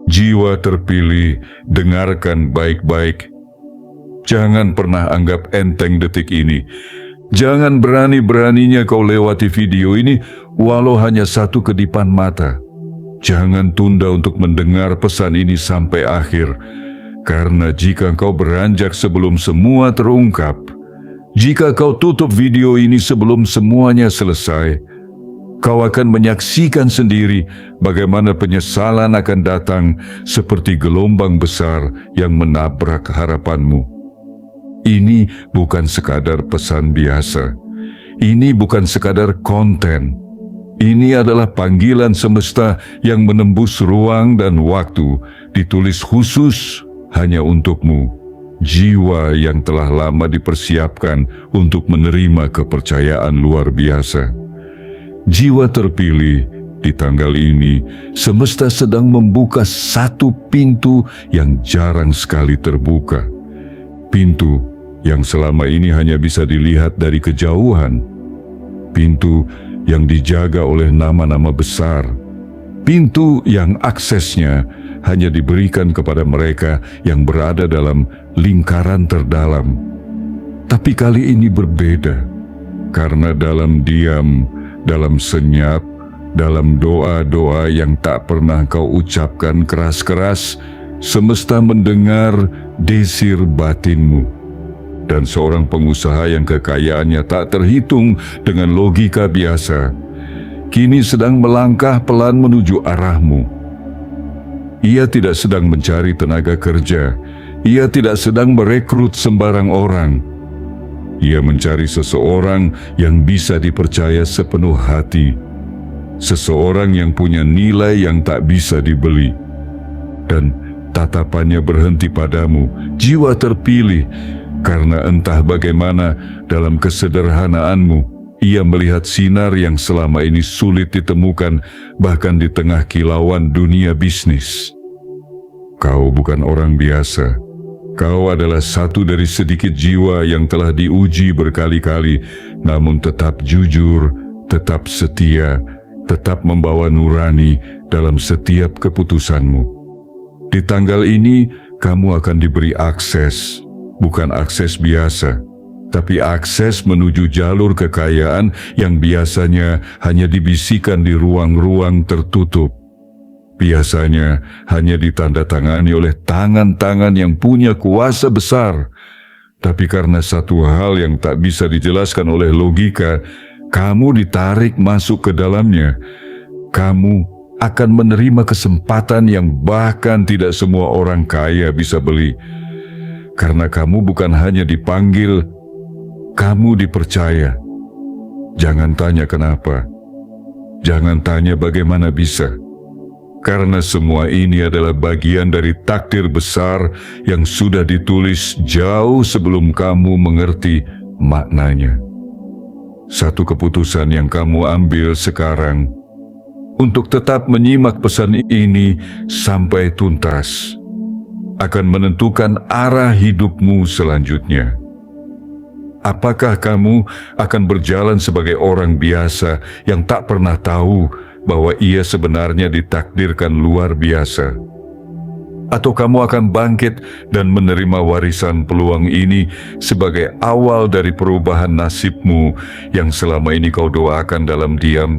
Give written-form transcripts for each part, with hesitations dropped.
Jiwa terpilih, dengarkan baik-baik. Jangan pernah anggap enteng detik ini. Jangan berani-beraninya kau lewati video ini walau hanya satu kedipan mata. Jangan tunda untuk mendengar pesan ini sampai akhir. Karena jika kau beranjak sebelum semua terungkap, jika kau tutup video ini sebelum semuanya selesai, kau akan menyaksikan sendiri bagaimana penyesalan akan datang seperti gelombang besar yang menabrak harapanmu. Ini bukan sekadar pesan biasa. Ini bukan sekadar konten. Ini adalah panggilan semesta yang menembus ruang dan waktu, ditulis khusus hanya untukmu, jiwa yang telah lama dipersiapkan untuk menerima kepercayaan luar biasa. Jiwa terpilih, di tanggal ini, semesta sedang membuka satu pintu yang jarang sekali terbuka. Pintu yang selama ini hanya bisa dilihat dari kejauhan. Pintu yang dijaga oleh nama-nama besar. Pintu yang aksesnya hanya diberikan kepada mereka yang berada dalam lingkaran terdalam. Tapi kali ini berbeda, karena dalam diam, dalam senyap, dalam doa-doa yang tak pernah kau ucapkan keras-keras, semesta mendengar desir batinmu. Dan seorang pengusaha yang kekayaannya tak terhitung dengan logika biasa, kini sedang melangkah pelan menuju arahmu. Ia tidak sedang mencari tenaga kerja, ia tidak sedang merekrut sembarang orang. Ia mencari seseorang yang bisa dipercaya sepenuh hati, seseorang yang punya nilai yang tak bisa dibeli. Dan tatapannya berhenti padamu, jiwa terpilih, karena entah bagaimana dalam kesederhanaanmu, ia melihat sinar yang selama ini sulit ditemukan bahkan di tengah kilauan dunia bisnis. Kau bukan orang biasa. Kau adalah satu dari sedikit jiwa yang telah diuji berkali-kali, namun tetap jujur, tetap setia, tetap membawa nurani dalam setiap keputusanmu. Di tanggal ini, kamu akan diberi akses. Bukan akses biasa, tapi akses menuju jalur kekayaan yang biasanya hanya dibisikkan di ruang-ruang tertutup. Biasanya hanya ditandatangani oleh tangan-tangan yang punya kuasa besar. Tapi karena satu hal yang tak bisa dijelaskan oleh logika, kamu ditarik masuk ke dalamnya. Kamu akan menerima kesempatan yang bahkan tidak semua orang kaya bisa beli. Karena kamu bukan hanya dipanggil, kamu dipercaya. Jangan tanya kenapa. Jangan tanya bagaimana bisa. Karena semua ini adalah bagian dari takdir besar yang sudah ditulis jauh sebelum kamu mengerti maknanya. Satu keputusan yang kamu ambil sekarang untuk tetap menyimak pesan ini sampai tuntas akan menentukan arah hidupmu selanjutnya. Apakah kamu akan berjalan sebagai orang biasa yang tak pernah tahu bahwa ia sebenarnya ditakdirkan luar biasa? Atau kamu akan bangkit dan menerima warisan peluang ini sebagai awal dari perubahan nasibmu yang selama ini kau doakan dalam diam?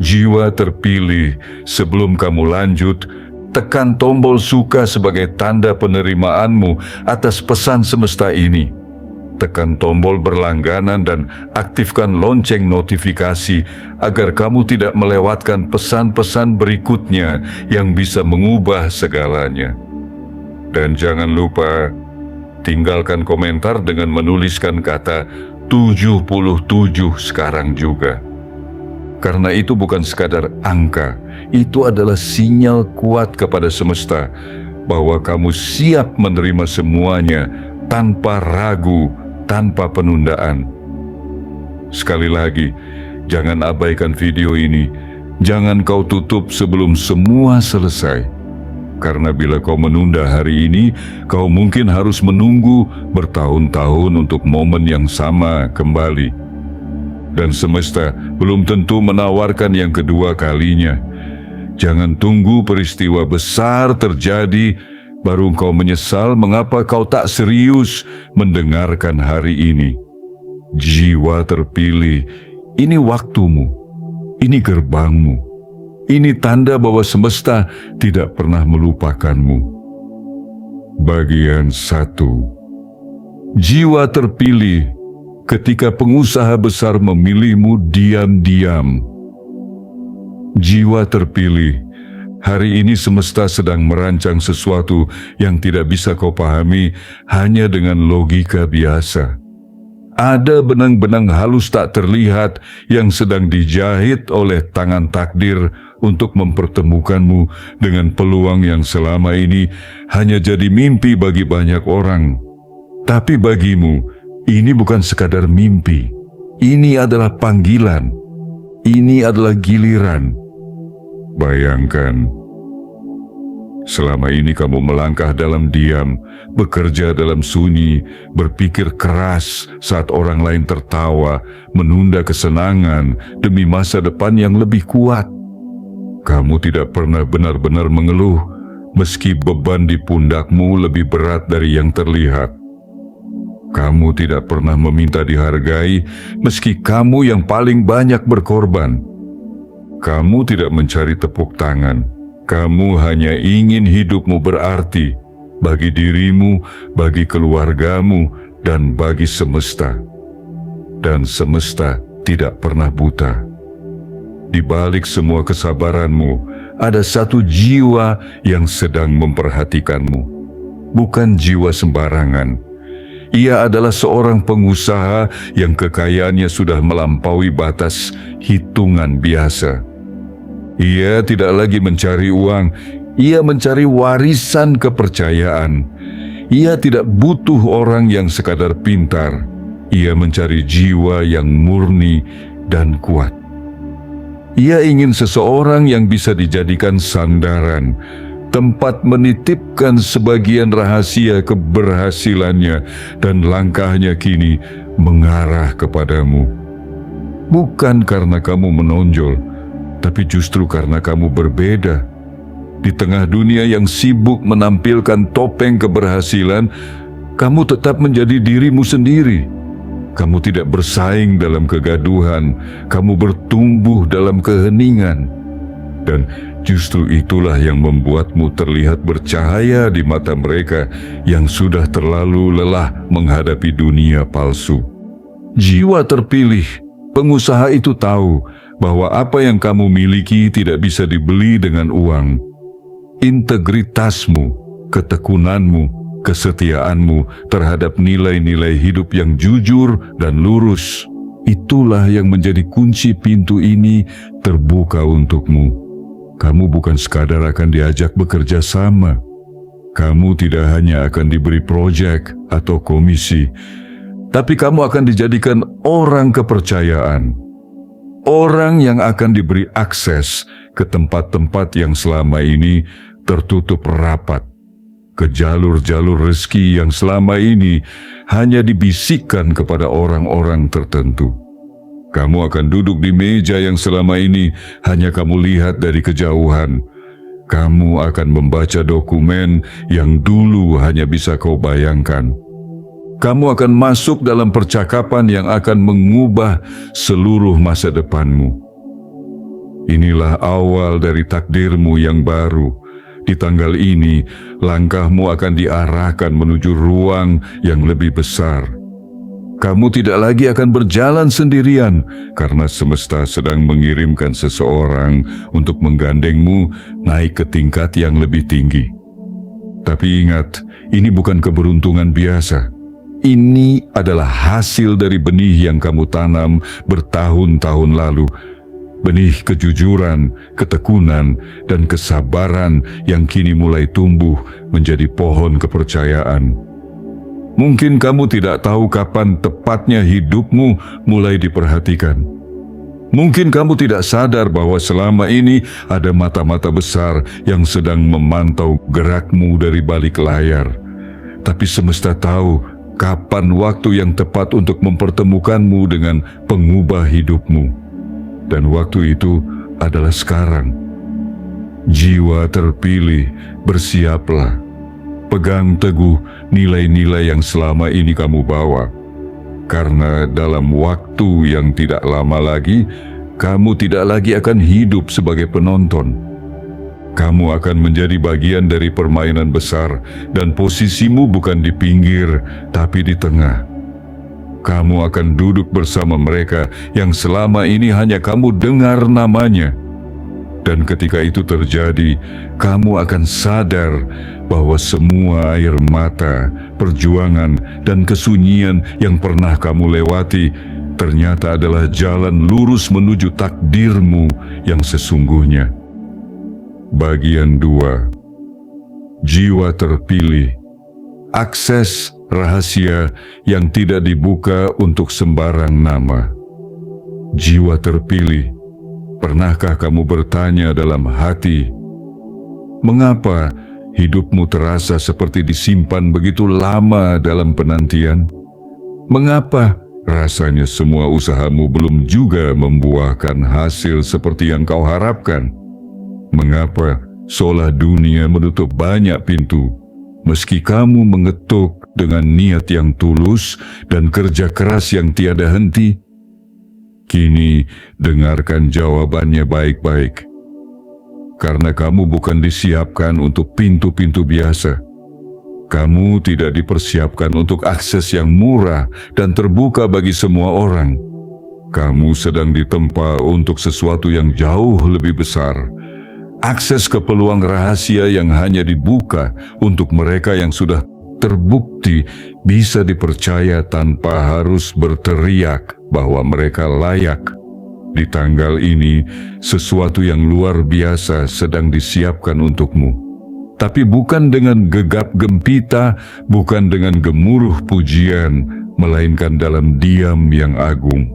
Jiwa terpilih, sebelum kamu lanjut, tekan tombol suka sebagai tanda penerimaanmu atas pesan semesta ini. Tekan tombol berlangganan dan aktifkan lonceng notifikasi agar kamu tidak melewatkan pesan-pesan berikutnya yang bisa mengubah segalanya. Dan jangan lupa, tinggalkan komentar dengan menuliskan kata 77 sekarang juga. Karena itu bukan sekadar angka, itu adalah sinyal kuat kepada semesta bahwa kamu siap menerima semuanya tanpa ragu, tanpa penundaan. Sekali lagi, jangan abaikan video ini. Jangan kau tutup sebelum semua selesai. Karena bila kau menunda hari ini, kau mungkin harus menunggu bertahun-tahun untuk momen yang sama kembali. Dan semesta belum tentu menawarkan yang kedua kalinya. Jangan tunggu peristiwa besar terjadi, baru engkau menyesal mengapa kau tak serius mendengarkan hari ini. Jiwa terpilih, ini waktumu, ini gerbangmu, ini tanda bahwa semesta tidak pernah melupakanmu. Bagian 1. Jiwa terpilih ketika pengusaha besar memilihmu diam-diam. Jiwa terpilih, hari ini semesta sedang merancang sesuatu yang tidak bisa kau pahami hanya dengan logika biasa. Ada benang-benang halus tak terlihat yang sedang dijahit oleh tangan takdir untuk mempertemukanmu dengan peluang yang selama ini hanya jadi mimpi bagi banyak orang. Tapi bagimu, ini bukan sekadar mimpi. Ini adalah panggilan. Ini adalah giliran. Bayangkan, selama ini kamu melangkah dalam diam, bekerja dalam sunyi, berpikir keras saat orang lain tertawa, menunda kesenangan demi masa depan yang lebih kuat. Kamu tidak pernah benar-benar mengeluh, meski beban di pundakmu lebih berat dari yang terlihat. Kamu tidak pernah meminta dihargai, meski kamu yang paling banyak berkorban. Kamu tidak mencari tepuk tangan. Kamu hanya ingin hidupmu berarti bagi dirimu, bagi keluargamu, dan bagi semesta. Dan semesta tidak pernah buta. Di balik semua kesabaranmu, ada satu jiwa yang sedang memperhatikanmu. Bukan jiwa sembarangan. Ia adalah seorang pengusaha yang kekayaannya sudah melampaui batas hitungan biasa. Ia tidak lagi mencari uang, ia mencari warisan kepercayaan. Ia tidak butuh orang yang sekadar pintar, ia mencari jiwa yang murni dan kuat. Ia ingin seseorang yang bisa dijadikan sandaran, tempat menitipkan sebagian rahasia keberhasilannya, dan langkahnya kini mengarah kepadamu. Bukan karena kamu menonjol, tapi justru karena kamu berbeda. Di tengah dunia yang sibuk menampilkan topeng keberhasilan, kamu tetap menjadi dirimu sendiri. Kamu tidak bersaing dalam kegaduhan, kamu bertumbuh dalam keheningan. Dan justru itulah yang membuatmu terlihat bercahaya di mata mereka yang sudah terlalu lelah menghadapi dunia palsu. Jiwa terpilih, pengusaha itu tahu bahwa apa yang kamu miliki tidak bisa dibeli dengan uang. Integritasmu, ketekunanmu, kesetiaanmu terhadap nilai-nilai hidup yang jujur dan lurus, itulah yang menjadi kunci pintu ini terbuka untukmu. Kamu bukan sekadar akan diajak bekerja sama. Kamu tidak hanya akan diberi proyek atau komisi, tapi kamu akan dijadikan orang kepercayaan. Orang yang akan diberi akses ke tempat-tempat yang selama ini tertutup rapat, ke jalur-jalur rezeki yang selama ini hanya dibisikkan kepada orang-orang tertentu. Kamu akan duduk di meja yang selama ini hanya kamu lihat dari kejauhan. Kamu akan membaca dokumen yang dulu hanya bisa kau bayangkan. Kamu akan masuk dalam percakapan yang akan mengubah seluruh masa depanmu. Inilah awal dari takdirmu yang baru. Di tanggal ini, langkahmu akan diarahkan menuju ruang yang lebih besar. Kamu tidak lagi akan berjalan sendirian, karena semesta sedang mengirimkan seseorang untuk menggandengmu naik ke tingkat yang lebih tinggi. Tapi ingat, ini bukan keberuntungan biasa. Ini adalah hasil dari benih yang kamu tanam bertahun-tahun lalu. Benih kejujuran, ketekunan, dan kesabaran yang kini mulai tumbuh menjadi pohon kepercayaan. Mungkin kamu tidak tahu kapan tepatnya hidupmu mulai diperhatikan. Mungkin kamu tidak sadar bahwa selama ini ada mata-mata besar yang sedang memantau gerakmu dari balik layar. Tapi semesta tahu kapan waktu yang tepat untuk mempertemukanmu dengan pengubah hidupmu. Dan waktu itu adalah sekarang. Jiwa terpilih, bersiaplah. Pegang teguh nilai-nilai yang selama ini kamu bawa. Karena dalam waktu yang tidak lama lagi, kamu tidak lagi akan hidup sebagai penonton. Kamu akan menjadi bagian dari permainan besar dan posisimu bukan di pinggir, tapi di tengah. Kamu akan duduk bersama mereka yang selama ini hanya kamu dengar namanya. Dan ketika itu terjadi, kamu akan sadar bahwa semua air mata, perjuangan, dan kesunyian yang pernah kamu lewati ternyata adalah jalan lurus menuju takdirmu yang sesungguhnya. Bagian 2. Jiwa terpilih. Akses rahasia yang tidak dibuka untuk sembarang nama. Jiwa terpilih. Pernahkah kamu bertanya dalam hati, mengapa hidupmu terasa seperti disimpan begitu lama dalam penantian? Mengapa rasanya semua usahamu belum juga membuahkan hasil seperti yang kau harapkan? Mengapa seolah dunia menutup banyak pintu, meski kamu mengetuk dengan niat yang tulus dan kerja keras yang tiada henti? Kini dengarkan jawabannya baik-baik. Karena kamu bukan disiapkan untuk pintu-pintu biasa. Kamu tidak dipersiapkan untuk akses yang murah dan terbuka bagi semua orang. Kamu sedang ditempa untuk sesuatu yang jauh lebih besar. Akses ke peluang rahasia yang hanya dibuka untuk mereka yang sudah terbukti bisa dipercaya tanpa harus berteriak bahwa mereka layak. Di tanggal ini, sesuatu yang luar biasa sedang disiapkan untukmu. Tapi bukan dengan gegap gempita, bukan dengan gemuruh pujian, melainkan dalam diam yang agung.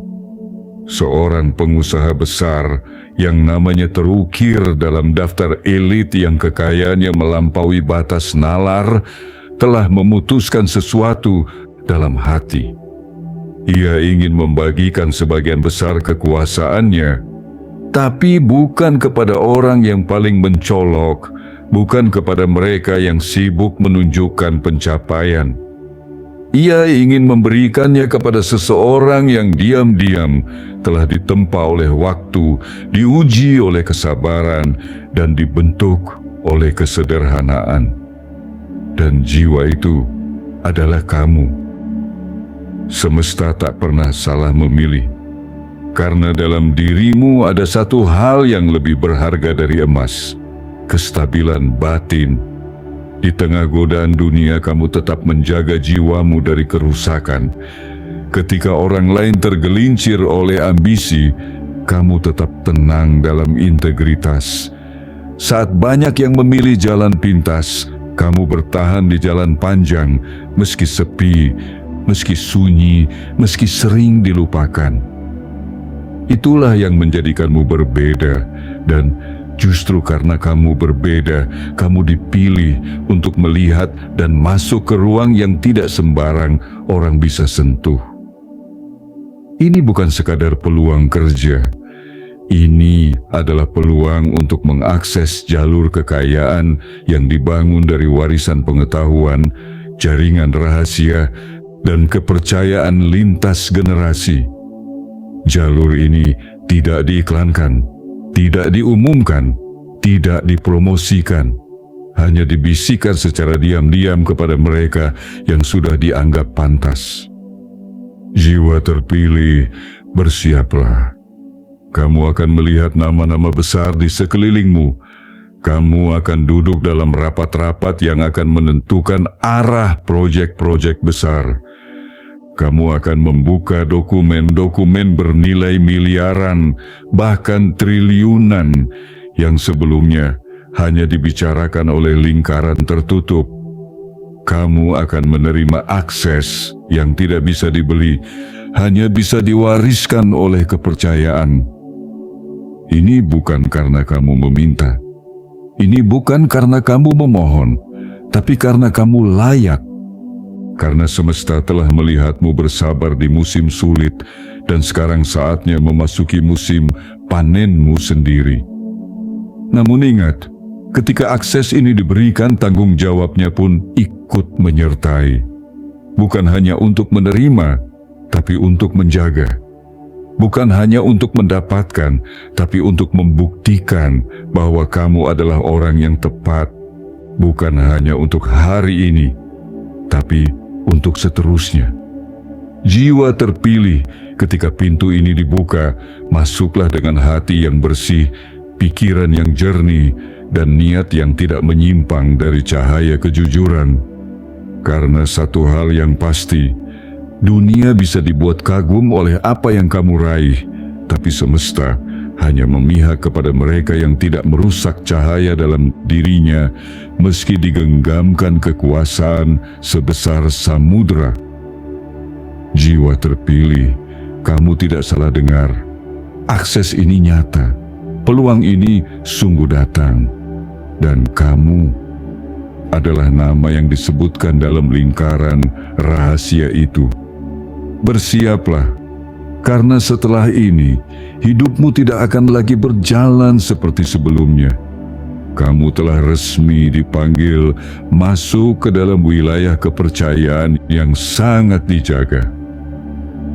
Seorang pengusaha besar yang namanya terukir dalam daftar elit yang kekayaannya melampaui batas nalar, telah memutuskan sesuatu dalam hati. Ia ingin membagikan sebagian besar kekuasaannya, tapi bukan kepada orang yang paling mencolok, bukan kepada mereka yang sibuk menunjukkan pencapaian. Ia ingin memberikannya kepada seseorang yang diam-diam telah ditempa oleh waktu, diuji oleh kesabaran, dan dibentuk oleh kesederhanaan. Dan jiwa itu adalah kamu. Semesta tak pernah salah memilih, karena dalam dirimu ada satu hal yang lebih berharga dari emas, kestabilan batin. Di tengah godaan dunia, kamu tetap menjaga jiwamu dari kerusakan. Ketika orang lain tergelincir oleh ambisi, kamu tetap tenang dalam integritas. Saat banyak yang memilih jalan pintas, kamu bertahan di jalan panjang, meski sepi, meski sunyi, meski sering dilupakan. Itulah yang menjadikanmu berbeda, dan justru karena kamu berbeda, kamu dipilih untuk melihat dan masuk ke ruang yang tidak sembarang orang bisa sentuh. Ini bukan sekadar peluang kerja. Ini adalah peluang untuk mengakses jalur kekayaan yang dibangun dari warisan pengetahuan, jaringan rahasia, dan kepercayaan lintas generasi. Jalur ini tidak diiklankan, tidak diumumkan, tidak dipromosikan, hanya dibisikkan secara diam-diam kepada mereka yang sudah dianggap pantas. Jiwa terpilih, bersiaplah. Kamu akan melihat nama-nama besar di sekelilingmu. Kamu akan duduk dalam rapat-rapat yang akan menentukan arah proyek-proyek besar. Kamu akan membuka dokumen-dokumen bernilai miliaran, bahkan triliunan, yang sebelumnya hanya dibicarakan oleh lingkaran tertutup. Kamu akan menerima akses yang tidak bisa dibeli, hanya bisa diwariskan oleh kepercayaan. Ini bukan karena kamu meminta. Ini bukan karena kamu memohon, tapi karena kamu layak. Karena semesta telah melihatmu bersabar di musim sulit, dan sekarang saatnya memasuki musim panenmu sendiri. Namun ingat, Ketika akses ini diberikan, tanggung jawabnya pun ikut menyertai. Bukan hanya untuk menerima, tapi untuk menjaga. Bukan hanya untuk mendapatkan, tapi untuk membuktikan bahwa kamu adalah orang yang tepat. Bukan hanya untuk hari ini, tapi untuk seterusnya. Jiwa terpilih, ketika pintu ini dibuka, masuklah dengan hati yang bersih, pikiran yang jernih, dan niat yang tidak menyimpang dari cahaya kejujuran. Karena satu hal yang pasti, dunia bisa dibuat kagum oleh apa yang kamu raih, tapi semesta hanya memihak kepada mereka yang tidak merusak cahaya dalam dirinya, meski digenggamkan kekuasaan sebesar samudra. Jiwa terpilih, kamu tidak salah dengar. Akses ini nyata, peluang ini sungguh datang, dan kamu adalah nama yang disebutkan dalam lingkaran rahasia itu. Bersiaplah, karena setelah ini, hidupmu tidak akan lagi berjalan seperti sebelumnya. Kamu telah resmi dipanggil masuk ke dalam wilayah kepercayaan yang sangat dijaga.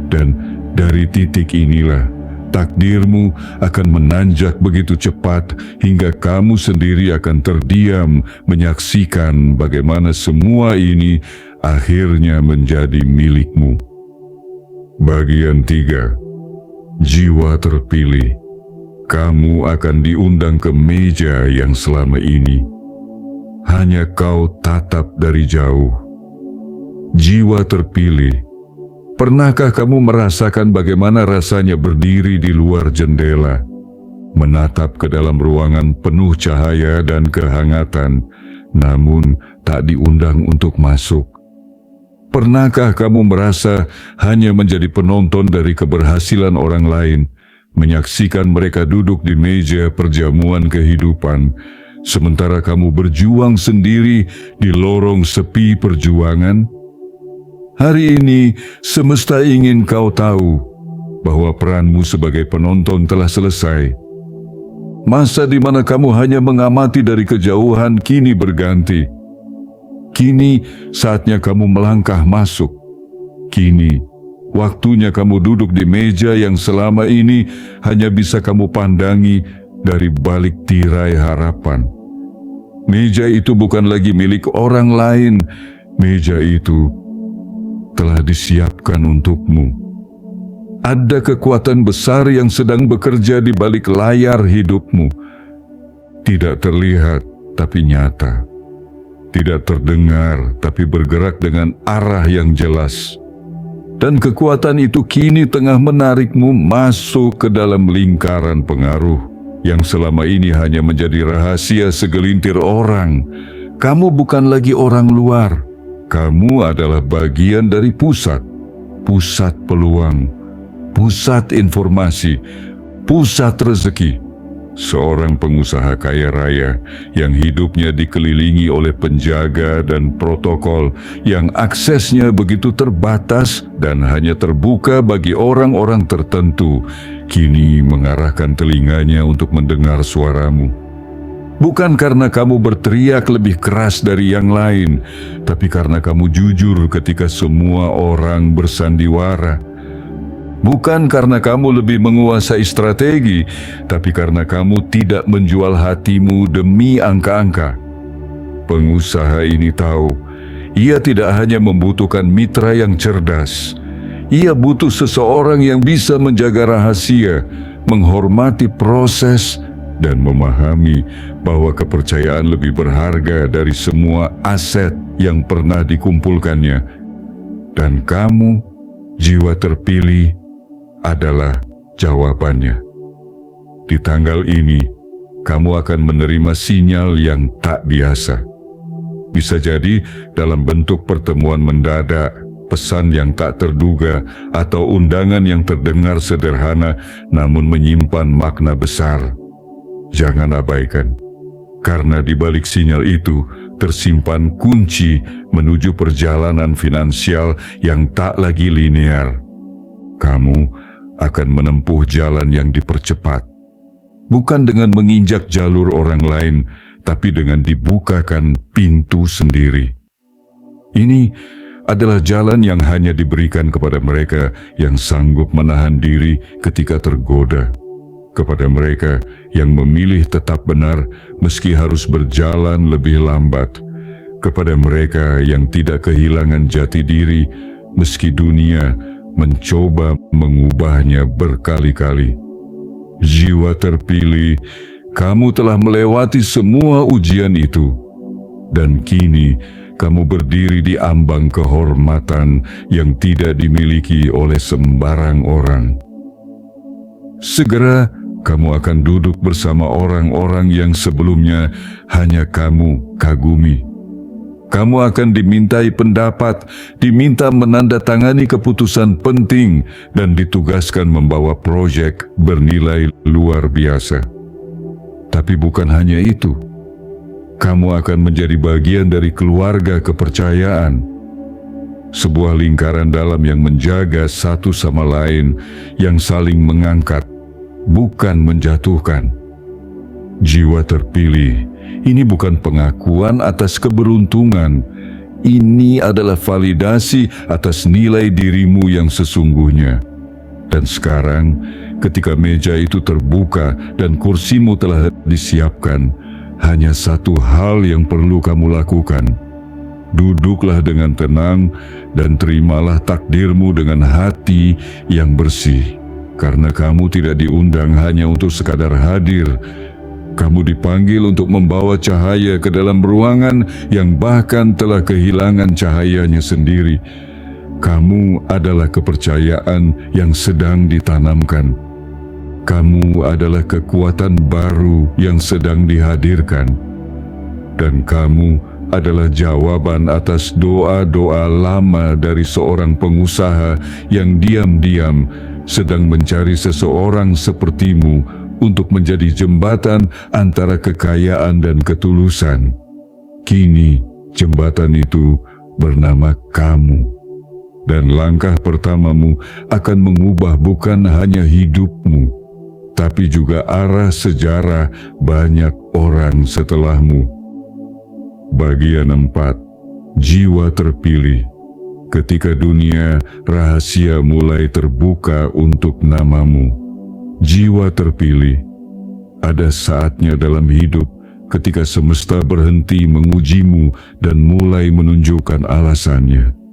Dan dari titik inilah, takdirmu akan menanjak begitu cepat hingga kamu sendiri akan terdiam menyaksikan bagaimana semua ini akhirnya menjadi milikmu. Bagian 3. Jiwa terpilih. Kamu akan diundang ke meja yang selama ini hanya kau tatap dari jauh. Jiwa terpilih. Pernahkah kamu merasakan bagaimana rasanya berdiri di luar jendela, menatap ke dalam ruangan penuh cahaya dan kehangatan, namun tak diundang untuk masuk? Pernahkah kamu merasa hanya menjadi penonton dari keberhasilan orang lain, menyaksikan mereka duduk di meja perjamuan kehidupan, sementara kamu berjuang sendiri di lorong sepi perjuangan? Hari ini, semesta ingin kau tahu bahwa peranmu sebagai penonton telah selesai. Masa di mana kamu hanya mengamati dari kejauhan kini berganti. Kini saatnya kamu melangkah masuk. Kini waktunya kamu duduk di meja yang selama ini hanya bisa kamu pandangi dari balik tirai harapan. Meja itu bukan lagi milik orang lain. Meja itu telah disiapkan untukmu. Ada kekuatan besar yang sedang bekerja di balik layar hidupmu. Tidak terlihat tapi nyata. Tidak terdengar, tapi bergerak dengan arah yang jelas. Dan kekuatan itu kini tengah menarikmu masuk ke dalam lingkaran pengaruh yang selama ini hanya menjadi rahasia segelintir orang. Kamu bukan lagi orang luar. Kamu adalah bagian dari pusat peluang, pusat informasi, pusat rezeki. Seorang pengusaha kaya raya yang hidupnya dikelilingi oleh penjaga dan protokol yang aksesnya begitu terbatas dan hanya terbuka bagi orang-orang tertentu, kini mengarahkan telinganya untuk mendengar suaramu. Bukan karena kamu berteriak lebih keras dari yang lain, tapi karena kamu jujur ketika semua orang bersandiwara. Bukan karena kamu lebih menguasai strategi, tapi karena kamu tidak menjual hatimu demi angka-angka. Pengusaha ini tahu, ia tidak hanya membutuhkan mitra yang cerdas. Ia butuh seseorang yang bisa menjaga rahasia, menghormati proses, dan memahami bahwa kepercayaan lebih berharga dari semua aset yang pernah dikumpulkannya. Dan kamu, jiwa terpilih, adalah jawabannya. Di tanggal ini, kamu akan menerima sinyal yang tak biasa. Bisa jadi dalam bentuk pertemuan mendadak, pesan yang tak terduga, atau undangan yang terdengar sederhana namun menyimpan makna besar. Jangan abaikan, karena di balik sinyal itu tersimpan kunci menuju perjalanan finansial yang tak lagi linear. Kamu akan menempuh jalan yang dipercepat, bukan dengan menginjak jalur orang lain, tapi dengan dibukakan pintu sendiri. Ini adalah jalan yang hanya diberikan kepada mereka yang sanggup menahan diri ketika tergoda, kepada mereka yang memilih tetap benar meski harus berjalan lebih lambat, kepada mereka yang tidak kehilangan jati diri meski dunia mencoba mengubahnya berkali-kali. Jiwa terpilih, kamu telah melewati semua ujian itu, dan kini kamu berdiri di ambang kehormatan yang tidak dimiliki oleh sembarang orang. Segera kamu akan duduk bersama orang-orang yang sebelumnya hanya kamu kagumi. Kamu akan dimintai pendapat, diminta menandatangani keputusan penting, dan ditugaskan membawa proyek bernilai luar biasa. Tapi bukan hanya itu. Kamu akan menjadi bagian dari keluarga kepercayaan, sebuah lingkaran dalam yang menjaga satu sama lain, yang saling mengangkat, bukan menjatuhkan. Jiwa terpilih, ini bukan pengakuan atas keberuntungan, ini adalah validasi atas nilai dirimu yang sesungguhnya. Dan sekarang, ketika meja itu terbuka dan kursimu telah disiapkan, hanya satu hal yang perlu kamu lakukan. Duduklah dengan tenang dan terimalah takdirmu dengan hati yang bersih. Karena kamu tidak diundang hanya untuk sekadar hadir. Kamu dipanggil untuk membawa cahaya ke dalam ruangan yang bahkan telah kehilangan cahayanya sendiri. Kamu adalah kepercayaan yang sedang ditanamkan. Kamu adalah kekuatan baru yang sedang dihadirkan. Dan kamu adalah jawaban atas doa-doa lama dari seorang pengusaha yang diam-diam sedang mencari seseorang sepertimu untuk menjadi jembatan antara kekayaan dan ketulusan. Kini jembatan itu bernama kamu. Dan langkah pertamamu akan mengubah bukan hanya hidupmu, tapi juga arah sejarah banyak orang setelahmu. Bagian 4. Jiwa terpilih. Ketika dunia rahasia mulai terbuka untuk namamu. Jiwa terpilih. Ada saatnya dalam hidup ketika semesta berhenti mengujimu dan mulai menunjukkan alasannya.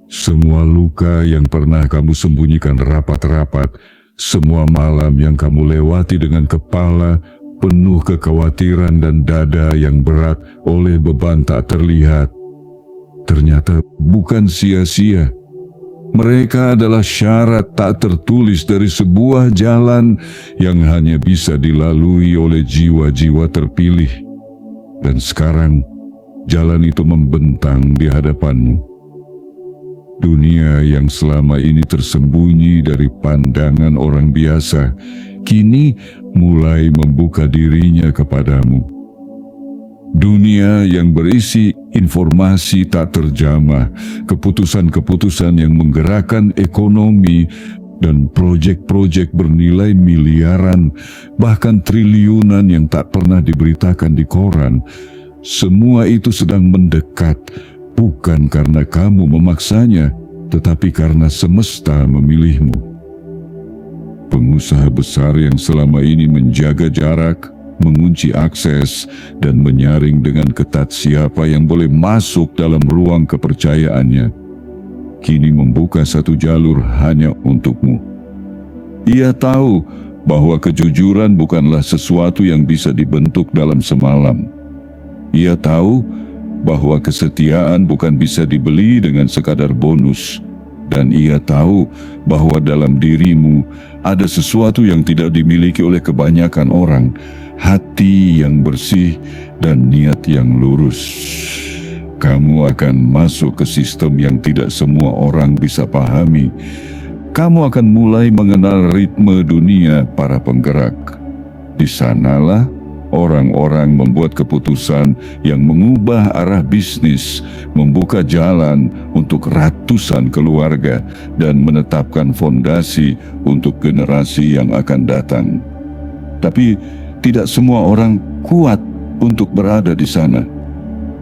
Semua luka yang pernah kamu sembunyikan rapat-rapat, semua malam yang kamu lewati dengan kepala penuh kekhawatiran dan dada yang berat oleh beban tak terlihat, ternyata bukan sia-sia. Mereka adalah syarat tak tertulis dari sebuah jalan yang hanya bisa dilalui oleh jiwa-jiwa terpilih. Dan sekarang, jalan itu membentang di hadapanmu. Dunia yang selama ini tersembunyi dari pandangan orang biasa, kini mulai membuka dirinya kepadamu. Dunia yang berisi informasi tak terjamah, keputusan-keputusan yang menggerakkan ekonomi, dan proyek-proyek bernilai miliaran, bahkan triliunan yang tak pernah diberitakan di koran. Semua itu sedang mendekat, bukan karena kamu memaksanya, tetapi karena semesta memilihmu. Pengusaha besar yang selama ini menjaga jarak, mengunci akses, dan menyaring dengan ketat siapa yang boleh masuk dalam ruang kepercayaannya, kini membuka satu jalur hanya untukmu. Ia tahu bahwa kejujuran bukanlah sesuatu yang bisa dibentuk dalam semalam. Ia tahu bahwa kesetiaan bukan bisa dibeli dengan sekadar bonus. Dan ia tahu bahwa dalam dirimu ada sesuatu yang tidak dimiliki oleh kebanyakan orang, hati yang bersih dan niat yang lurus. Kamu akan masuk ke sistem yang tidak semua orang bisa pahami. Kamu akan mulai mengenal ritme dunia para penggerak. Di sanalah orang-orang membuat keputusan yang mengubah arah bisnis, membuka jalan untuk ratusan keluarga, dan menetapkan fondasi untuk generasi yang akan datang. Tapi tidak semua orang kuat untuk berada di sana.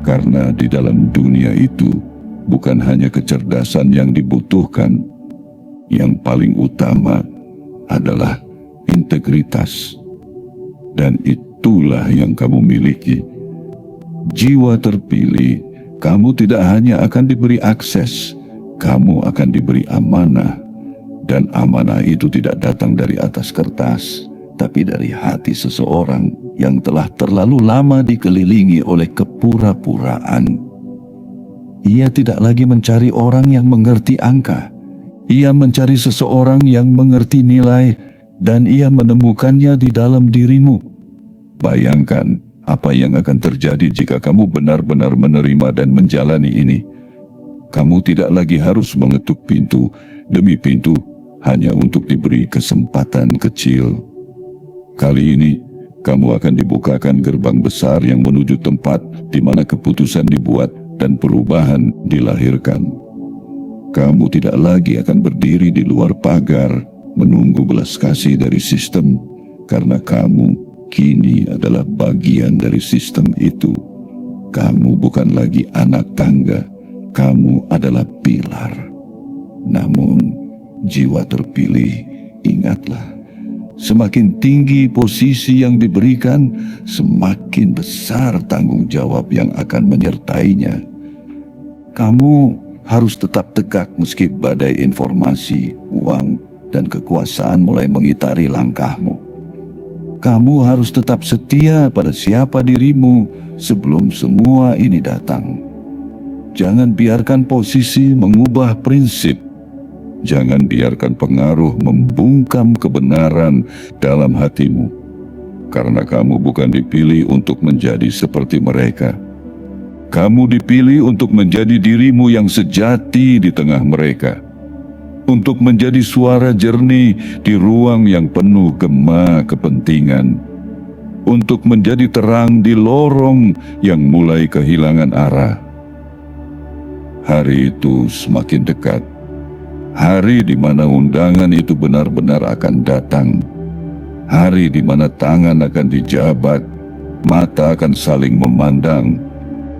Karena di dalam dunia itu bukan hanya kecerdasan yang dibutuhkan. Yang paling utama adalah integritas. Dan itulah yang kamu miliki. Jiwa terpilih, kamu tidak hanya akan diberi akses, kamu akan diberi amanah. Dan amanah itu tidak datang dari atas kertas, tapi dari hati seseorang yang telah terlalu lama dikelilingi oleh kepura-puraan. Ia tidak lagi mencari orang yang mengerti angka. Ia mencari seseorang yang mengerti nilai, dan ia menemukannya di dalam dirimu. Bayangkan apa yang akan terjadi jika kamu benar-benar menerima dan menjalani ini. Kamu tidak lagi harus mengetuk pintu demi pintu hanya untuk diberi kesempatan kecil. Kali ini, kamu akan dibukakan gerbang besar yang menuju tempat di mana keputusan dibuat dan perubahan dilahirkan. Kamu tidak lagi akan berdiri di luar pagar menunggu belas kasih dari sistem, karena kamu kini adalah bagian dari sistem itu. Kamu bukan lagi anak tangga, kamu adalah pilar. Namun, jiwa terpilih, ingatlah, semakin tinggi posisi yang diberikan, semakin besar tanggung jawab yang akan menyertainya. Kamu harus tetap tegak meski badai informasi, uang, dan kekuasaan mulai mengitari langkahmu. Kamu harus tetap setia pada siapa dirimu sebelum semua ini datang. Jangan biarkan posisi mengubah prinsip. Jangan biarkan pengaruh membungkam kebenaran dalam hatimu. Karena kamu bukan dipilih untuk menjadi seperti mereka. Kamu dipilih untuk menjadi dirimu yang sejati di tengah mereka. Untuk menjadi suara jernih di ruang yang penuh gema kepentingan. Untuk menjadi terang di lorong yang mulai kehilangan arah. Hari itu semakin dekat. Hari di mana undangan itu benar-benar akan datang. Hari di mana tangan akan dijabat, mata akan saling memandang,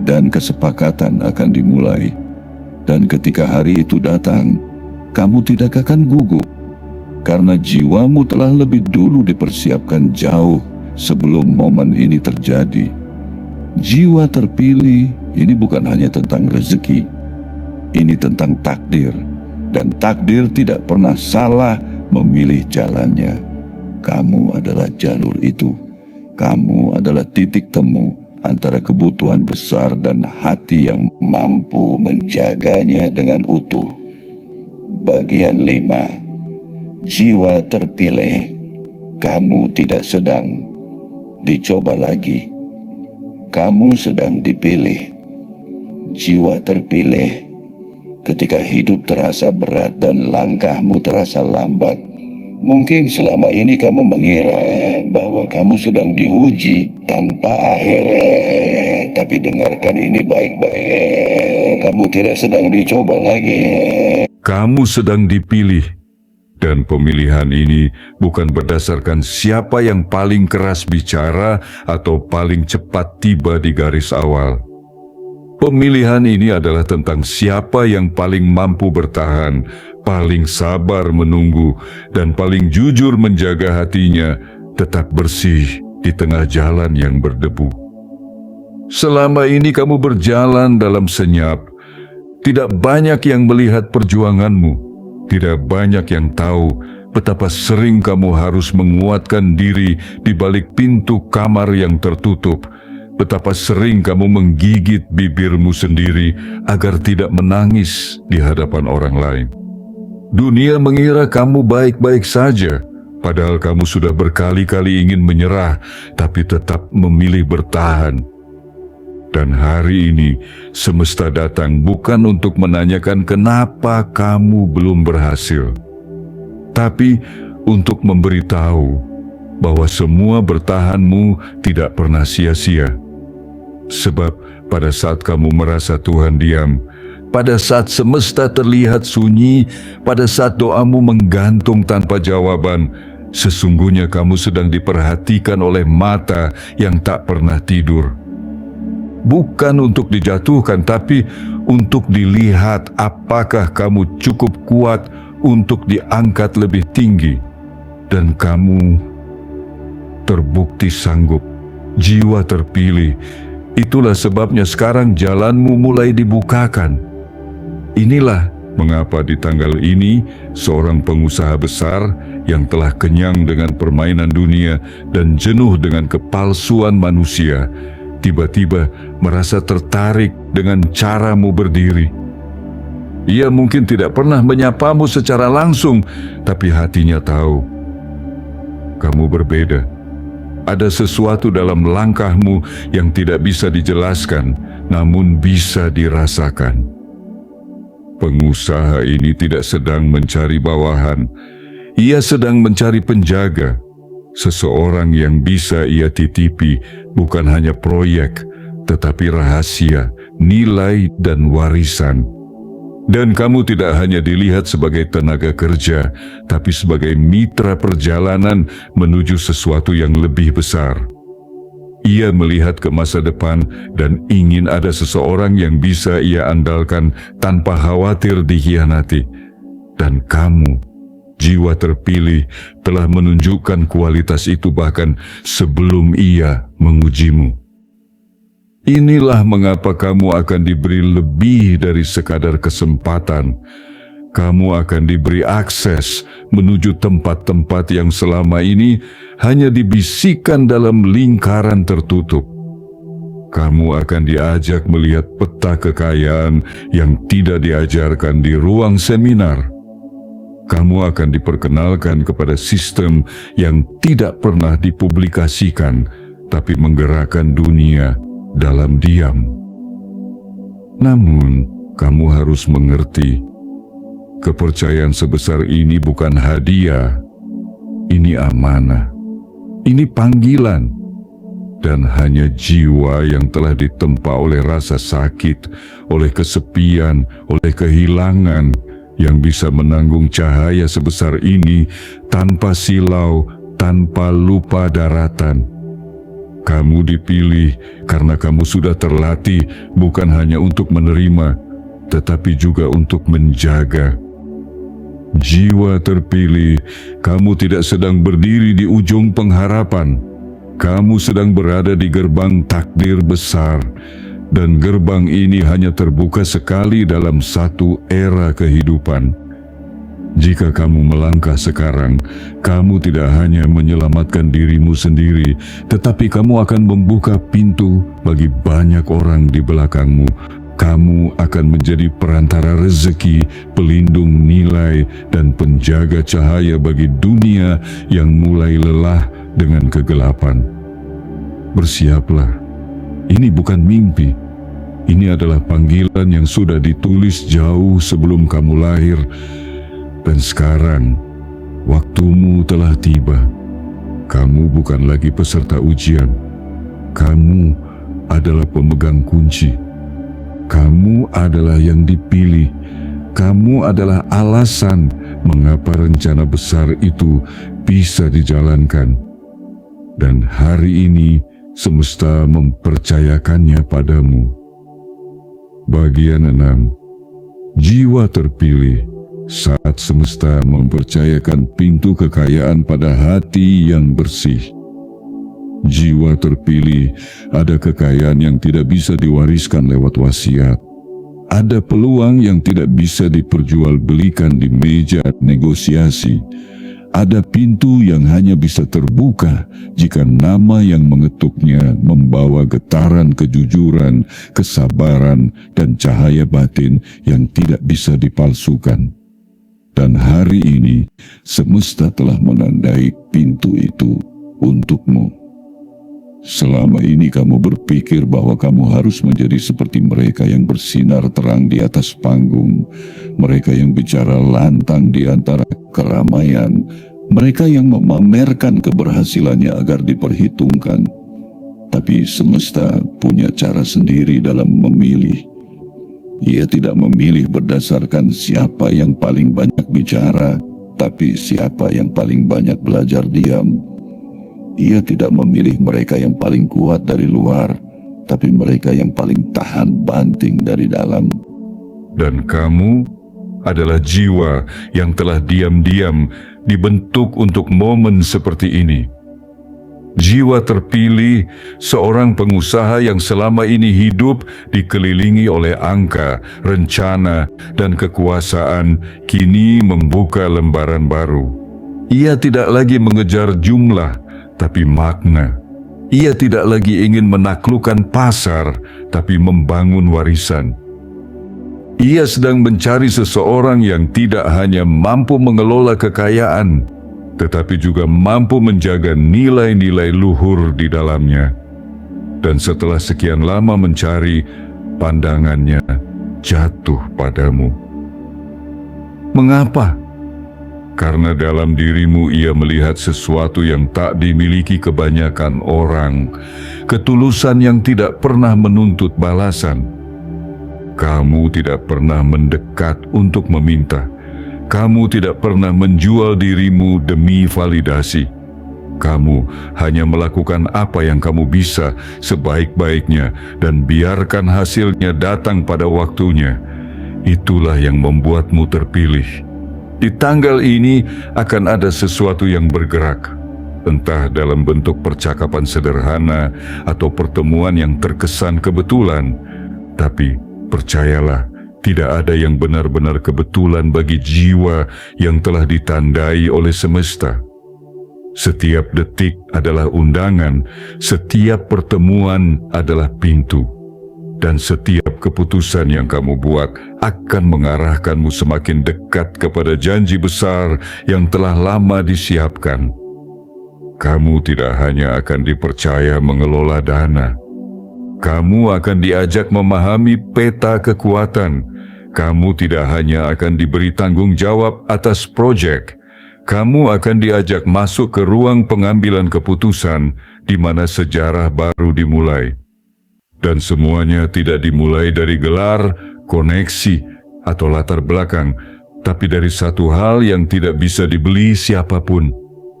dan kesepakatan akan dimulai. Dan ketika hari itu datang, kamu tidak akan gugup, karena jiwamu telah lebih dulu dipersiapkan jauh sebelum momen ini terjadi. Jiwa terpilih ini bukan hanya tentang rezeki, ini tentang takdir. Dan takdir tidak pernah salah memilih jalannya. Kamu adalah jalur itu. Kamu adalah titik temu antara kebutuhan besar dan hati yang mampu menjaganya dengan utuh. Bagian 5. Jiwa terpilih. Kamu tidak sedang dicoba lagi. Kamu sedang dipilih. Jiwa terpilih. Ketika hidup terasa berat dan langkahmu terasa lambat, mungkin selama ini kamu mengira bahwa kamu sedang diuji tanpa akhir. Tapi dengarkan ini baik-baik. Kamu tidak sedang dicoba lagi. Kamu sedang dipilih. Dan pemilihan ini bukan berdasarkan siapa yang paling keras bicara atau paling cepat tiba di garis awal. Pemilihan ini adalah tentang siapa yang paling mampu bertahan, paling sabar menunggu, dan paling jujur menjaga hatinya tetap bersih di tengah jalan yang berdebu. Selama ini kamu berjalan dalam senyap. Tidak banyak yang melihat perjuanganmu. Tidak banyak yang tahu betapa sering kamu harus menguatkan diri di balik pintu kamar yang tertutup. Betapa sering kamu menggigit bibirmu sendiri agar tidak menangis di hadapan orang lain. Dunia mengira kamu baik-baik saja, padahal kamu sudah berkali-kali ingin menyerah, tapi tetap memilih bertahan. Dan hari ini, semesta datang bukan untuk menanyakan kenapa kamu belum berhasil, tapi untuk memberitahu bahwa semua bertahanmu tidak pernah sia-sia. Sebab pada saat kamu merasa Tuhan diam, pada saat semesta terlihat sunyi, pada saat doamu menggantung tanpa jawaban, Sesungguhnya kamu sedang diperhatikan oleh mata yang tak pernah tidur. Bukan untuk dijatuhkan, tapi untuk dilihat apakah kamu cukup kuat untuk diangkat lebih tinggi. Dan kamu terbukti sanggup, jiwa terpilih. Itulah sebabnya sekarang jalanmu mulai dibukakan. Inilah mengapa di tanggal ini seorang pengusaha besar yang telah kenyang dengan permainan dunia dan jenuh dengan kepalsuan manusia tiba-tiba merasa tertarik dengan caramu berdiri. Ia mungkin tidak pernah menyapamu secara langsung, tapi hatinya tahu kamu berbeda. Ada sesuatu dalam langkahmu yang tidak bisa dijelaskan, namun bisa dirasakan. Pengusaha ini tidak sedang mencari bawahan. Ia sedang mencari penjaga. Seseorang yang bisa ia titipi bukan hanya proyek, tetapi rahasia, nilai, dan warisan. Dan kamu tidak hanya dilihat sebagai tenaga kerja, tapi sebagai mitra perjalanan menuju sesuatu yang lebih besar. Ia melihat ke masa depan dan ingin ada seseorang yang bisa ia andalkan tanpa khawatir dikhianati. Dan kamu, jiwa terpilih, telah menunjukkan kualitas itu bahkan sebelum ia mengujimu. Inilah mengapa kamu akan diberi lebih dari sekadar kesempatan. Kamu akan diberi akses menuju tempat-tempat yang selama ini hanya dibisikkan dalam lingkaran tertutup. Kamu akan diajak melihat peta kekayaan yang tidak diajarkan di ruang seminar. Kamu akan diperkenalkan kepada sistem yang tidak pernah dipublikasikan, tapi menggerakkan dunia dalam diam. Namun, kamu harus mengerti, kepercayaan sebesar ini bukan hadiah, ini amanah, ini panggilan, dan hanya jiwa yang telah ditempa oleh rasa sakit, oleh kesepian, oleh kehilangan, yang bisa menanggung cahaya sebesar ini tanpa silau, tanpa lupa daratan. Kamu dipilih karena kamu sudah terlatih bukan hanya untuk menerima, tetapi juga untuk menjaga. Jiwa terpilih, kamu tidak sedang berdiri di ujung pengharapan. Kamu sedang berada di gerbang takdir besar, dan gerbang ini hanya terbuka sekali dalam satu era kehidupan. Jika kamu melangkah sekarang, kamu tidak hanya menyelamatkan dirimu sendiri, tetapi kamu akan membuka pintu bagi banyak orang di belakangmu. Kamu akan menjadi perantara rezeki, pelindung nilai, dan penjaga cahaya bagi dunia yang mulai lelah dengan kegelapan. Bersiaplah, ini bukan mimpi. Ini adalah panggilan yang sudah ditulis jauh sebelum kamu lahir. Dan sekarang, waktumu telah tiba. Kamu bukan lagi peserta ujian. Kamu adalah pemegang kunci. Kamu adalah yang dipilih. Kamu adalah alasan mengapa rencana besar itu bisa dijalankan. Dan hari ini, semesta mempercayakannya padamu. Bagian 6. Jiwa terpilih. Saat semesta mempercayakan pintu kekayaan pada hati yang bersih. Jiwa terpilih, ada kekayaan yang tidak bisa diwariskan lewat wasiat. Ada peluang yang tidak bisa diperjualbelikan di meja negosiasi. Ada pintu yang hanya bisa terbuka jika nama yang mengetuknya membawa getaran kejujuran, kesabaran, dan cahaya batin yang tidak bisa dipalsukan. Dan hari ini, semesta telah menandai pintu itu untukmu. Selama ini kamu berpikir bahwa kamu harus menjadi seperti mereka yang bersinar terang di atas panggung, mereka yang bicara lantang di antara keramaian, mereka yang memamerkan keberhasilannya agar diperhitungkan. Tapi semesta punya cara sendiri dalam memilih. Ia tidak memilih berdasarkan siapa yang paling banyak bicara, Tapi siapa yang paling banyak belajar diam? Ia tidak memilih mereka yang paling kuat dari luar, tapi mereka yang paling tahan banting dari dalam. Dan kamu adalah jiwa yang telah diam-diam dibentuk untuk momen seperti ini. Jiwa terpilih, seorang pengusaha yang selama ini hidup dikelilingi oleh angka, rencana, dan kekuasaan, kini membuka lembaran baru. Ia tidak lagi mengejar jumlah, tapi makna. Ia tidak lagi ingin menaklukkan pasar, tapi membangun warisan. Ia sedang mencari seseorang yang tidak hanya mampu mengelola kekayaan, tetapi juga mampu menjaga nilai-nilai luhur di dalamnya. Dan setelah sekian lama mencari, pandangannya jatuh padamu. Mengapa? Karena dalam dirimu ia melihat sesuatu yang tak dimiliki kebanyakan orang, ketulusan yang tidak pernah menuntut balasan. Kamu tidak pernah mendekat untuk meminta. Kamu tidak pernah menjual dirimu demi validasi. Kamu hanya melakukan apa yang kamu bisa sebaik-baiknya dan biarkan hasilnya datang pada waktunya. Itulah yang membuatmu terpilih. Di tanggal ini akan ada sesuatu yang bergerak, entah dalam bentuk percakapan sederhana atau pertemuan yang terkesan kebetulan. Tapi percayalah, tidak ada yang benar-benar kebetulan bagi jiwa yang telah ditandai oleh semesta. Setiap detik adalah undangan, setiap pertemuan adalah pintu, dan setiap keputusan yang kamu buat akan mengarahkanmu semakin dekat kepada janji besar yang telah lama disiapkan. Kamu tidak hanya akan dipercaya mengelola dana, kamu akan diajak memahami peta kekuatan. Kamu tidak hanya akan diberi tanggung jawab atas proyek, kamu akan diajak masuk ke ruang pengambilan keputusan di mana sejarah baru dimulai. Dan semuanya tidak dimulai dari gelar, koneksi, atau latar belakang, tapi dari satu hal yang tidak bisa dibeli siapapun,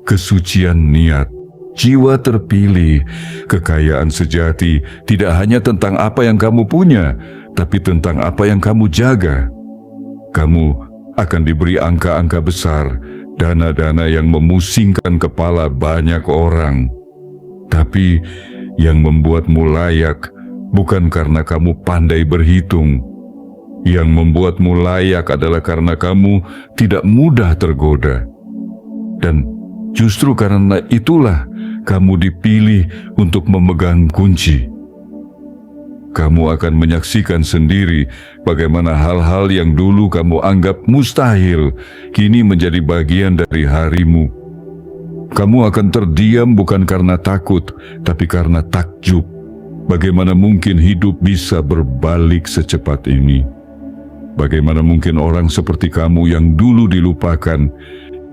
kesucian niat. Jiwa terpilih, kekayaan sejati tidak hanya tentang apa yang kamu punya, tapi tentang apa yang kamu jaga. Kamu akan diberi angka-angka besar, dana-dana yang memusingkan kepala banyak orang. Tapi yang membuatmu layak bukan karena kamu pandai berhitung. Yang membuatmu layak adalah karena kamu tidak mudah tergoda. Dan justru karena itulah kamu dipilih untuk memegang kunci. Kamu akan menyaksikan sendiri bagaimana hal-hal yang dulu kamu anggap mustahil kini menjadi bagian dari harimu. Kamu akan terdiam bukan karena takut, tapi karena takjub. Bagaimana mungkin hidup bisa berbalik secepat ini? Bagaimana mungkin orang seperti kamu yang dulu dilupakan,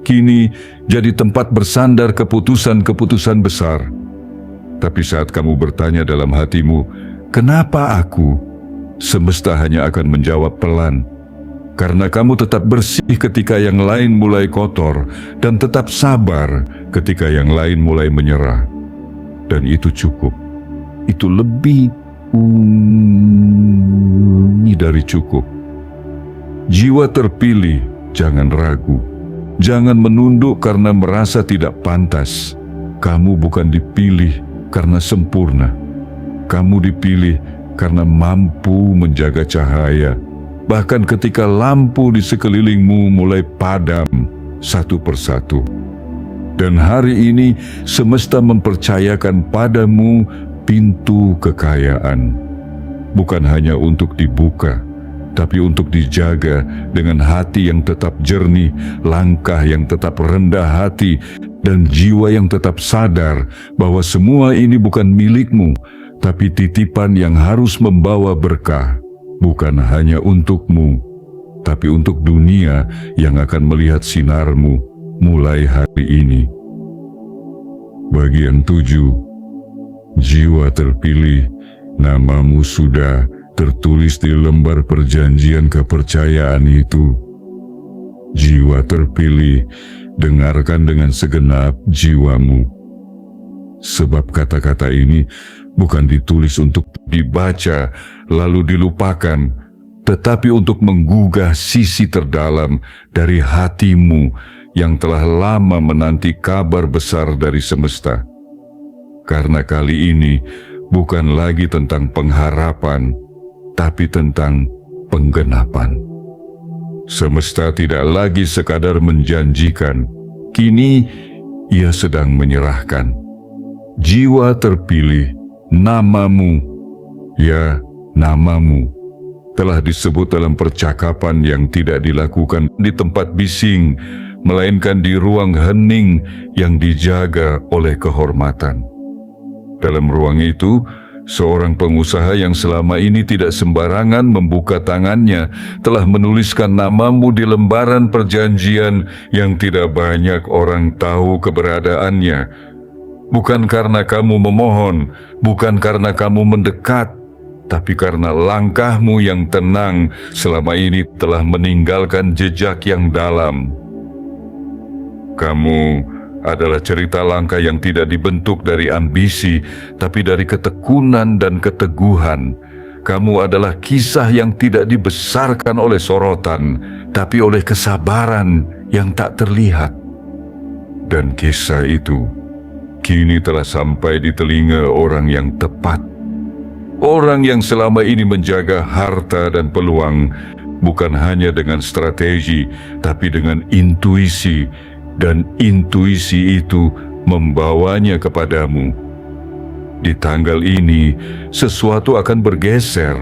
kini jadi tempat bersandar keputusan-keputusan besar? Tapi saat kamu bertanya dalam hatimu, kenapa aku? Semesta hanya akan menjawab pelan. Karena kamu tetap bersih ketika yang lain mulai kotor, dan tetap sabar ketika yang lain mulai menyerah. Dan itu cukup. Itu lebih dari cukup. Jiwa terpilih, jangan ragu. Jangan menunduk karena merasa tidak pantas. Kamu bukan dipilih karena sempurna. Kamu dipilih karena mampu menjaga cahaya, bahkan ketika lampu di sekelilingmu mulai padam satu persatu. Dan hari ini semesta mempercayakan padamu pintu kekayaan, bukan hanya untuk dibuka, tapi untuk dijaga dengan hati yang tetap jernih, langkah yang tetap rendah hati, dan jiwa yang tetap sadar bahwa semua ini bukan milikmu, tapi titipan yang harus membawa berkah, bukan hanya untukmu, tapi untuk dunia yang akan melihat sinarmu mulai hari ini. Bagian 7. Jiwa terpilih, namamu sudah tertulis di lembar perjanjian kepercayaan itu. Jiwa terpilih, dengarkan dengan segenap jiwamu. Sebab kata-kata ini bukan ditulis untuk dibaca lalu dilupakan, tetapi untuk menggugah sisi terdalam dari hatimu yang telah lama menanti kabar besar dari semesta. Karena kali ini bukan lagi tentang pengharapan, tapi tentang penggenapan. Semesta tidak lagi sekadar menjanjikan, kini ia sedang menyerahkan. Jiwa terpilih, namamu, ya namamu, telah disebut dalam percakapan yang tidak dilakukan di tempat bising, melainkan di ruang hening yang dijaga oleh kehormatan. Dalam ruang itu, seorang pengusaha yang selama ini tidak sembarangan membuka tangannya telah menuliskan namamu di lembaran perjanjian yang tidak banyak orang tahu keberadaannya. Bukan karena kamu memohon, bukan karena kamu mendekat, tapi karena langkahmu yang tenang selama ini telah meninggalkan jejak yang dalam. Kamu adalah cerita langkah yang tidak dibentuk dari ambisi, tapi dari ketekunan dan keteguhan. Kamu adalah kisah yang tidak dibesarkan oleh sorotan, tapi oleh kesabaran yang tak terlihat. Dan kisah itu kini telah sampai di telinga orang yang tepat. Orang yang selama ini menjaga harta dan peluang, bukan hanya dengan strategi, tapi dengan intuisi, dan intuisi itu membawanya kepadamu. Di tanggal ini, sesuatu akan bergeser.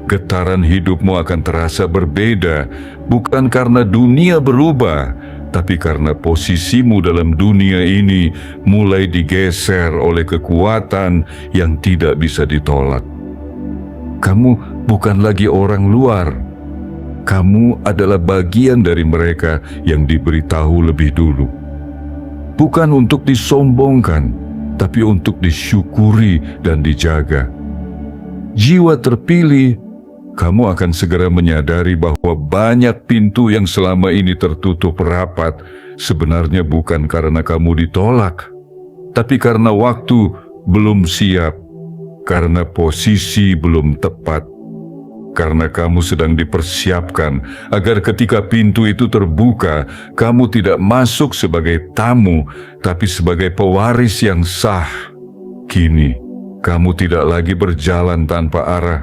Getaran hidupmu akan terasa berbeda, bukan karena dunia berubah, tapi karena posisimu dalam dunia ini mulai digeser oleh kekuatan yang tidak bisa ditolak. Kamu bukan lagi orang luar. Kamu adalah bagian dari mereka yang diberitahu lebih dulu. Bukan untuk disombongkan, tapi untuk disyukuri dan dijaga. Jiwa terpilih, kamu akan segera menyadari bahwa banyak pintu yang selama ini tertutup rapat sebenarnya bukan karena kamu ditolak, tapi karena waktu belum siap, karena posisi belum tepat, karena kamu sedang dipersiapkan agar ketika pintu itu terbuka, kamu tidak masuk sebagai tamu, tapi sebagai pewaris yang sah. Kini, kamu tidak lagi berjalan tanpa arah.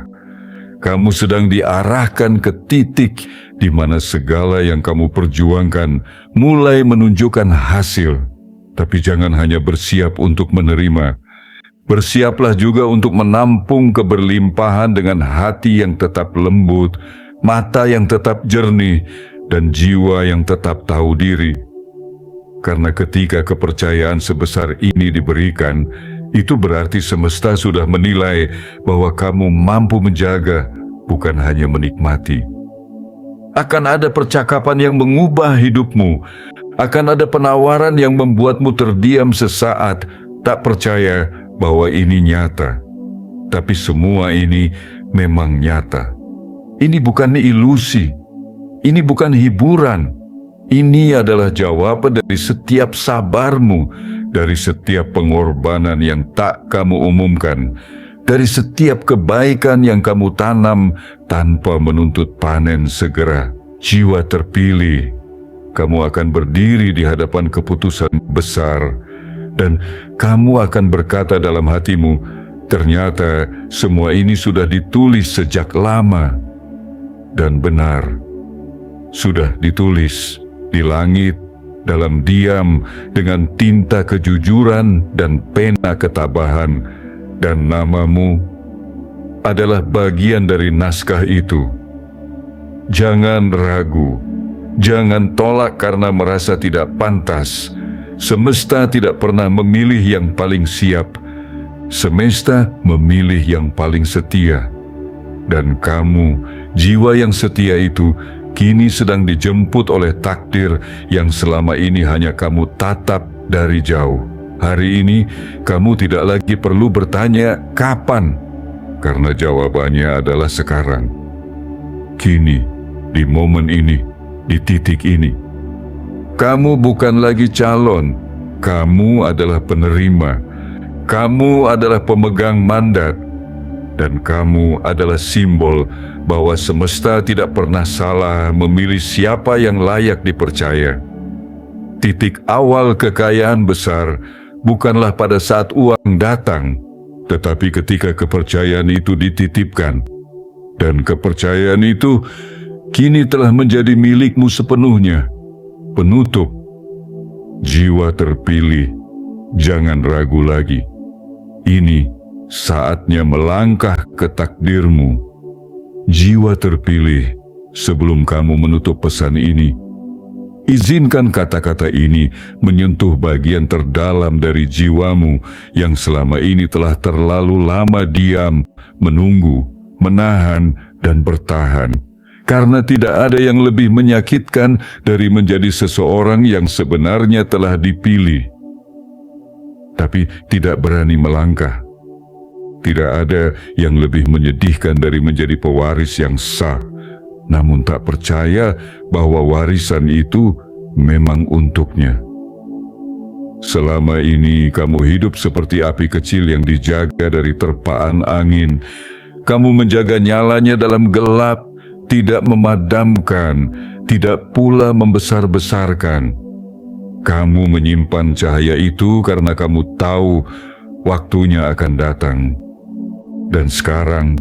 Kamu sedang diarahkan ke titik di mana segala yang kamu perjuangkan mulai menunjukkan hasil. Tapi jangan hanya bersiap untuk menerima. Bersiaplah juga untuk menampung keberlimpahan dengan hati yang tetap lembut, mata yang tetap jernih, dan jiwa yang tetap tahu diri. Karena ketika kepercayaan sebesar ini diberikan, itu berarti semesta sudah menilai bahwa kamu mampu menjaga, bukan hanya menikmati. Akan ada percakapan yang mengubah hidupmu. Akan ada penawaran yang membuatmu terdiam sesaat, tak percaya bahwa ini nyata. Tapi semua ini memang nyata. Ini bukan ilusi. Ini bukan hiburan. Ini adalah jawaban dari setiap sabarmu, dari setiap pengorbanan yang tak kamu umumkan, dari setiap kebaikan yang kamu tanam tanpa menuntut panen segera. Jiwa terpilih, kamu akan berdiri di hadapan keputusan besar, dan kamu akan berkata dalam hatimu, ternyata semua ini sudah ditulis sejak lama. Dan benar, sudah ditulis di langit, dalam diam, dengan tinta kejujuran dan pena ketabahan, dan namamu adalah bagian dari naskah itu. Jangan ragu, jangan tolak karena merasa tidak pantas. Semesta tidak pernah memilih yang paling siap. Semesta memilih yang paling setia. Dan kamu, jiwa yang setia itu, kini sedang dijemput oleh takdir yang selama ini hanya kamu tatap dari jauh. Hari ini, kamu tidak lagi perlu bertanya kapan, karena jawabannya adalah sekarang. Kini, di momen ini, di titik ini. Kamu bukan lagi calon, kamu adalah penerima. Kamu adalah pemegang mandat, dan kamu adalah simbol bahwa semesta tidak pernah salah memilih siapa yang layak dipercaya. Titik awal kekayaan besar bukanlah pada saat uang datang, tetapi ketika kepercayaan itu dititipkan. Dan kepercayaan itu kini telah menjadi milikmu sepenuhnya. Penutup, jiwa terpilih, jangan ragu lagi. Ini saatnya melangkah ke takdirmu. Jiwa terpilih, sebelum kamu menutup pesan ini, izinkan kata-kata ini menyentuh bagian terdalam dari jiwamu yang selama ini telah terlalu lama diam, menunggu, menahan, dan bertahan. Karena tidak ada yang lebih menyakitkan dari menjadi seseorang yang sebenarnya telah dipilih, tapi tidak berani melangkah. Tidak ada yang lebih menyedihkan dari menjadi pewaris yang sah, namun tak percaya bahwa warisan itu memang untuknya. Selama ini kamu hidup seperti api kecil yang dijaga dari terpaan angin. Kamu menjaga nyalanya dalam gelap, tidak memadamkan, tidak pula membesar-besarkan. Kamu menyimpan cahaya itu karena kamu tahu waktunya akan datang. Dan sekarang,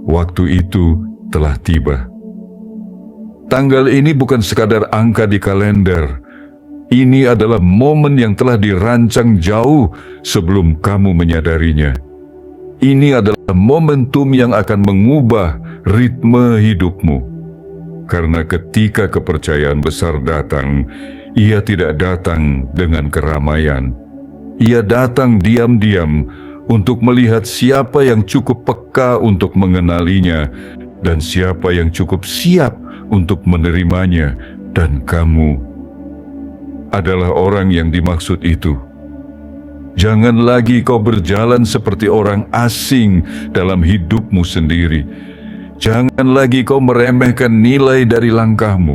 waktu itu telah tiba. Tanggal ini bukan sekadar angka di kalender. Ini adalah momen yang telah dirancang jauh sebelum kamu menyadarinya. Ini adalah momentum yang akan mengubah ritme hidupmu. Karena ketika kepercayaan besar datang, ia tidak datang dengan keramaian. Ia datang diam-diam untuk melihat siapa yang cukup peka untuk mengenalinya dan siapa yang cukup siap untuk menerimanya, dan kamu adalah orang yang dimaksud itu. Jangan lagi kau berjalan seperti orang asing dalam hidupmu sendiri. Jangan lagi kau meremehkan nilai dari langkahmu.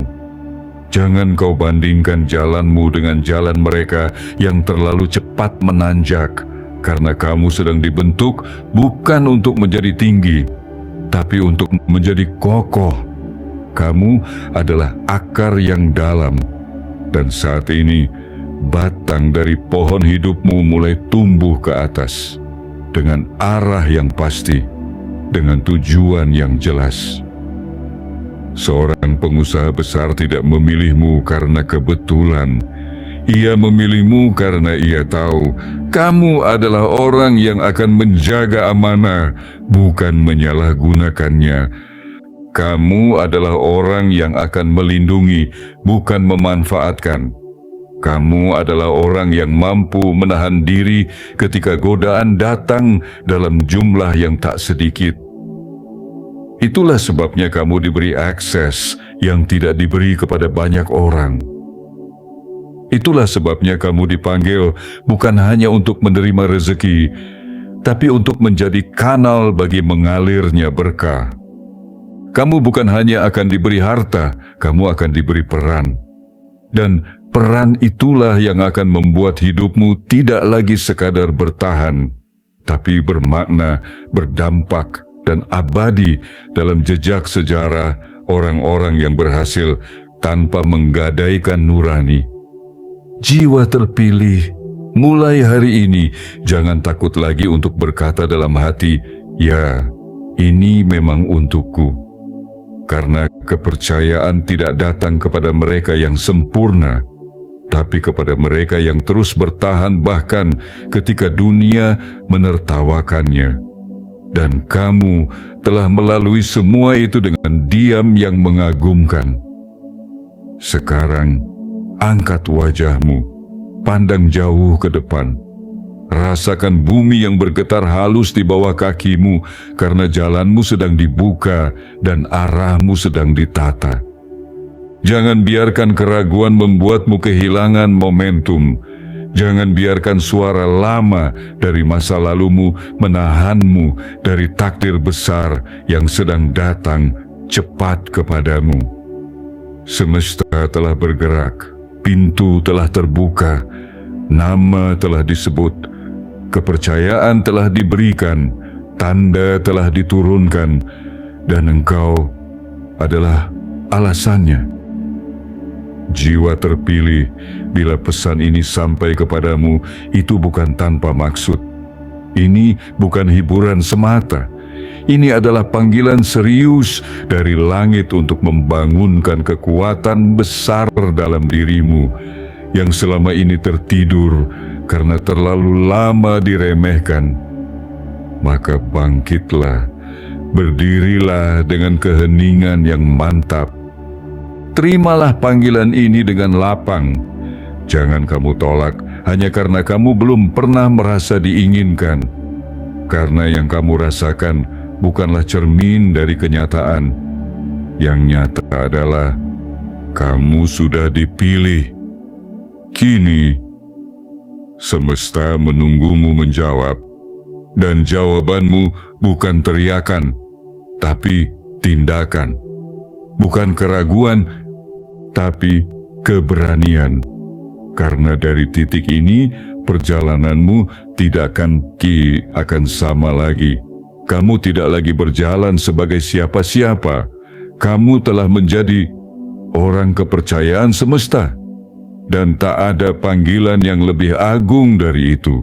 Jangan kau bandingkan jalanmu dengan jalan mereka yang terlalu cepat menanjak, karena kamu sedang dibentuk bukan untuk menjadi tinggi, tapi untuk menjadi kokoh. Kamu adalah akar yang dalam, dan saat ini batang dari pohon hidupmu mulai tumbuh ke atas dengan arah yang pasti, dengan tujuan yang jelas. Seorang pengusaha besar tidak memilihmu karena kebetulan. Ia memilihmu karena ia tahu kamu adalah orang yang akan menjaga amanah, bukan menyalahgunakannya. Kamu adalah orang yang akan melindungi, bukan memanfaatkan. Kamu adalah orang yang mampu menahan diri ketika godaan datang dalam jumlah yang tak sedikit. Itulah sebabnya kamu diberi akses yang tidak diberi kepada banyak orang. Itulah sebabnya kamu dipanggil bukan hanya untuk menerima rezeki, tapi untuk menjadi kanal bagi mengalirnya berkah. Kamu bukan hanya akan diberi harta, kamu akan diberi peran. Dan peran itulah yang akan membuat hidupmu tidak lagi sekadar bertahan, tapi bermakna, berdampak, dan abadi dalam jejak sejarah orang-orang yang berhasil tanpa menggadaikan nurani. Jiwa terpilih, mulai hari ini jangan takut lagi untuk berkata dalam hati, "Ya, ini memang untukku." Karena kepercayaan tidak datang kepada mereka yang sempurna, tapi kepada mereka yang terus bertahan bahkan ketika dunia menertawakannya. Dan kamu telah melalui semua itu dengan diam yang mengagumkan. Sekarang, angkat wajahmu, pandang jauh ke depan. Rasakan bumi yang bergetar halus di bawah kakimu karena jalanmu sedang dibuka dan arahmu sedang ditata. Jangan biarkan keraguan membuatmu kehilangan momentum. Jangan biarkan suara lama dari masa lalumu menahanmu dari takdir besar yang sedang datang cepat kepadamu. Semesta telah bergerak, pintu telah terbuka, nama telah disebut, kepercayaan telah diberikan, tanda telah diturunkan, dan engkau adalah alasannya. Jiwa terpilih, bila pesan ini sampai kepadamu, itu bukan tanpa maksud. Ini bukan hiburan semata. Ini adalah panggilan serius dari langit untuk membangunkan kekuatan besar dalam dirimu yang selama ini tertidur karena terlalu lama diremehkan. Maka bangkitlah, berdirilah dengan keheningan yang mantap. Terimalah panggilan ini dengan lapang. Jangan kamu tolak hanya karena kamu belum pernah merasa diinginkan. Karena yang kamu rasakan bukanlah cermin dari kenyataan. Yang nyata adalah kamu sudah dipilih. Kini, semesta menunggumu menjawab, dan jawabanmu bukan teriakan, tapi tindakan. Bukan keraguan, tapi keberanian. Karena dari titik ini, perjalananmu tidak akan sama lagi. Kamu tidak lagi berjalan sebagai siapa-siapa. Kamu telah menjadi orang kepercayaan semesta. Dan tak ada panggilan yang lebih agung dari itu.